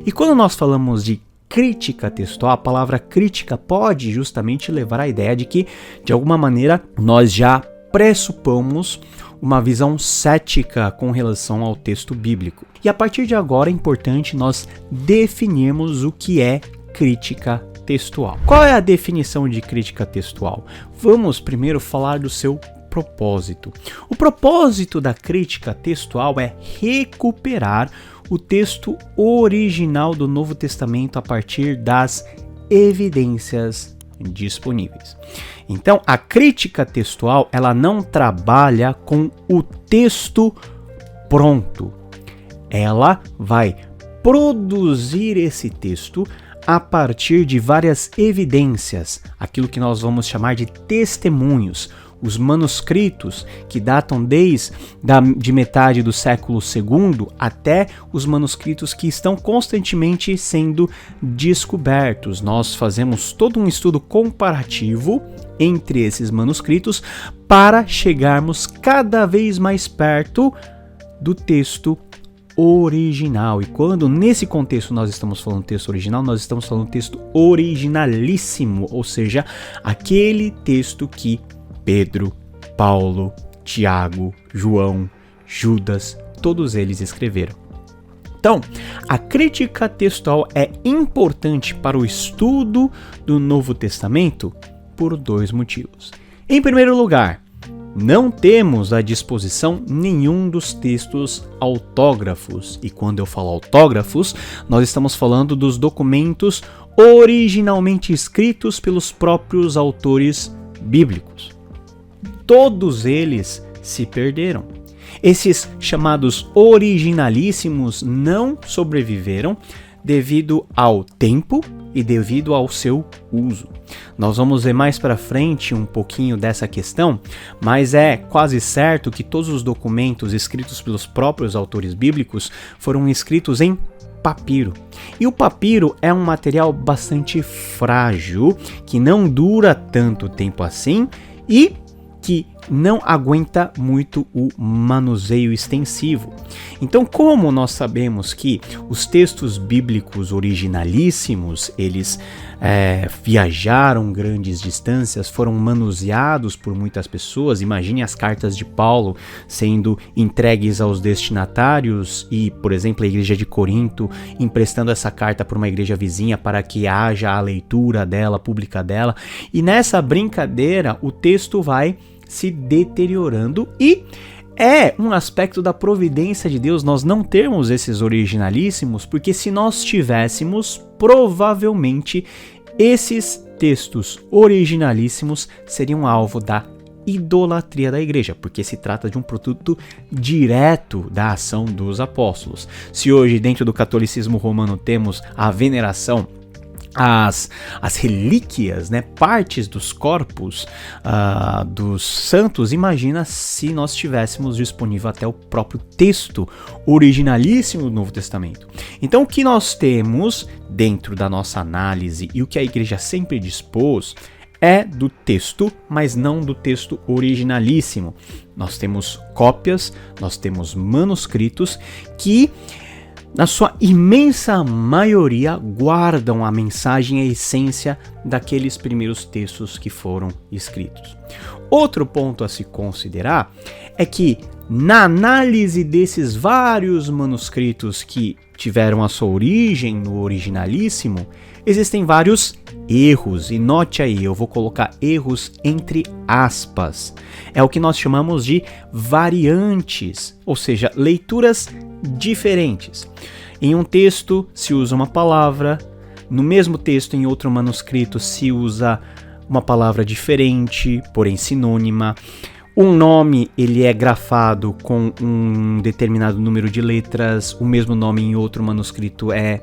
E quando nós falamos de crítica textual, a palavra crítica pode justamente levar à ideia de que, de alguma maneira, nós já pressupomos uma visão cética com relação ao texto bíblico. E a partir de agora é importante nós definirmos o que é crítica textual. Qual é a definição de crítica textual? Vamos primeiro falar do seu propósito. O propósito da crítica textual é recuperar o texto original do Novo Testamento a partir das evidências disponíveis. Então, a crítica textual, ela não trabalha com o texto pronto. Ela vai produzir esse texto a partir de várias evidências, aquilo que nós vamos chamar de testemunhos, os manuscritos que datam de metade do século II até os manuscritos que estão constantemente sendo descobertos. Nós fazemos todo um estudo comparativo entre esses manuscritos para chegarmos cada vez mais perto do texto original. E quando nesse contexto nós estamos falando texto original, nós estamos falando texto originalíssimo, ou seja, aquele texto que Pedro, Paulo, Tiago, João, Judas, todos eles escreveram. Então, a crítica textual é importante para o estudo do Novo Testamento por dois motivos. Em primeiro lugar, não temos à disposição nenhum dos textos autógrafos. E quando eu falo autógrafos, nós estamos falando dos documentos originalmente escritos pelos próprios autores bíblicos. Todos eles se perderam. Esses chamados originalíssimos não sobreviveram devido ao tempo e devido ao seu uso. Nós vamos ver mais para frente um pouquinho dessa questão, mas é quase certo que todos os documentos escritos pelos próprios autores bíblicos foram escritos em papiro. E o papiro é um material bastante frágil, que não dura tanto tempo assim e que não aguenta muito o manuseio extensivo. Então, como nós sabemos que os textos bíblicos originalíssimos, eles viajaram grandes distâncias, foram manuseados por muitas pessoas, imagine as cartas de Paulo sendo entregues aos destinatários e, por exemplo, a igreja de Corinto emprestando essa carta para uma igreja vizinha para que haja a leitura dela, pública dela, e nessa brincadeira o texto vai se deteriorando e é um aspecto da providência de Deus nós não termos esses originalíssimos, porque se nós tivéssemos, provavelmente esses textos originalíssimos seriam alvo da idolatria da igreja, porque se trata de um produto direto da ação dos apóstolos. Se hoje dentro do catolicismo romano temos a veneração as relíquias, né, partes dos corpos dos santos, imagina se nós tivéssemos disponível até o próprio texto originalíssimo do Novo Testamento. Então o que nós temos dentro da nossa análise e o que a igreja sempre dispôs é do texto, mas não do texto originalíssimo. Nós temos cópias, nós temos manuscritos que na sua imensa maioria, guardam a mensagem e a essência daqueles primeiros textos que foram escritos. Outro ponto a se considerar é que, na análise desses vários manuscritos que tiveram a sua origem no originalíssimo, existem vários erros. E note aí, eu vou colocar erros entre aspas. É o que nós chamamos de variantes, ou seja, leituras diferentes. Em um texto se usa uma palavra, no mesmo texto em outro manuscrito se usa uma palavra diferente, porém sinônima. Um nome ele é grafado com um determinado número de letras, o mesmo nome em outro manuscrito é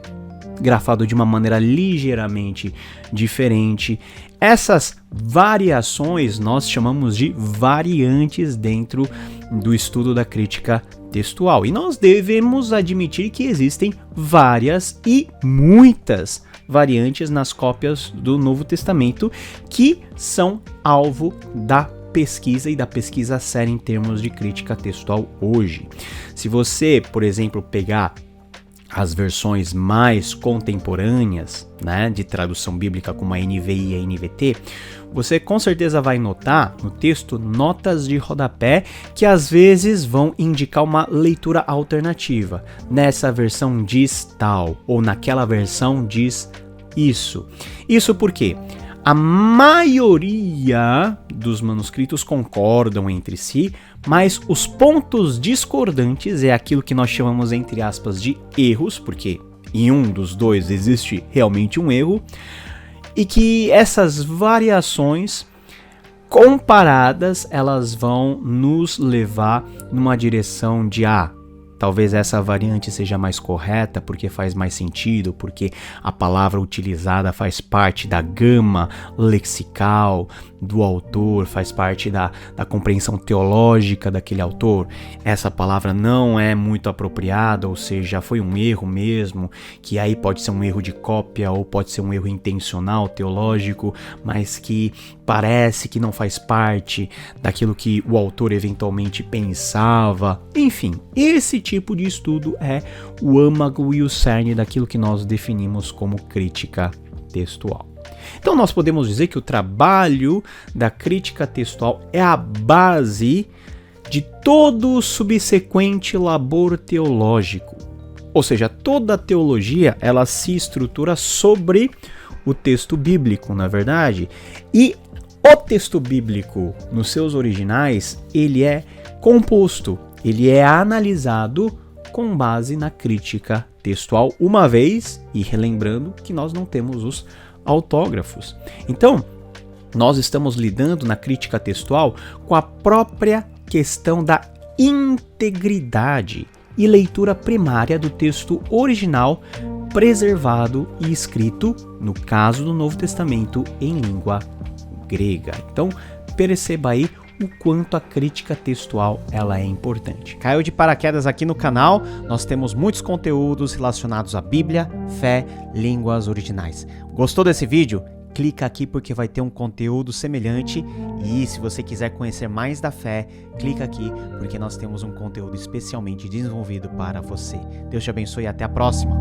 grafado de uma maneira ligeiramente diferente. Essas variações nós chamamos de variantes dentro do estudo da crítica textual. E nós devemos admitir que existem várias e muitas variantes nas cópias do Novo Testamento que são alvo da pesquisa e da pesquisa séria em termos de crítica textual hoje. Se você, por exemplo, pegar as versões mais contemporâneas, né, de tradução bíblica como a NVI e a NVT, você com certeza vai notar no texto notas de rodapé que às vezes vão indicar uma leitura alternativa. Nessa versão diz tal, ou naquela versão diz isso. Isso porque a maioria dos manuscritos concordam entre si, mas os pontos discordantes é aquilo que nós chamamos, entre aspas, de erros, porque em um dos dois existe realmente um erro, e que essas variações comparadas, elas vão nos levar numa direção de talvez essa variante seja mais correta porque faz mais sentido, porque a palavra utilizada faz parte da gama lexical do autor, faz parte da compreensão teológica daquele autor. Essa palavra não é muito apropriada, ou seja, foi um erro mesmo, que aí pode ser um erro de cópia ou pode ser um erro intencional teológico, mas que parece que não faz parte daquilo que o autor eventualmente pensava. Enfim, esse tipo de estudo é o âmago e o cerne daquilo que nós definimos como crítica textual. Então nós podemos dizer que o trabalho da crítica textual é a base de todo o subsequente labor teológico. Ou seja, toda a teologia ela se estrutura sobre o texto bíblico, na verdade, e o texto bíblico, nos seus originais, ele é composto, ele é analisado com base na crítica textual, uma vez, e relembrando que nós não temos os autógrafos. Então, nós estamos lidando na crítica textual com a própria questão da integridade e leitura primária do texto original preservado e escrito, no caso do Novo Testamento, em língua grega. Então, perceba aí o quanto a crítica textual ela é importante. Caiu de paraquedas aqui no canal, nós temos muitos conteúdos relacionados à Bíblia, fé, línguas originais. Gostou desse vídeo? Clica aqui porque vai ter um conteúdo semelhante, e se você quiser conhecer mais da fé, clica aqui porque nós temos um conteúdo especialmente desenvolvido para você. Deus te abençoe e até a próxima!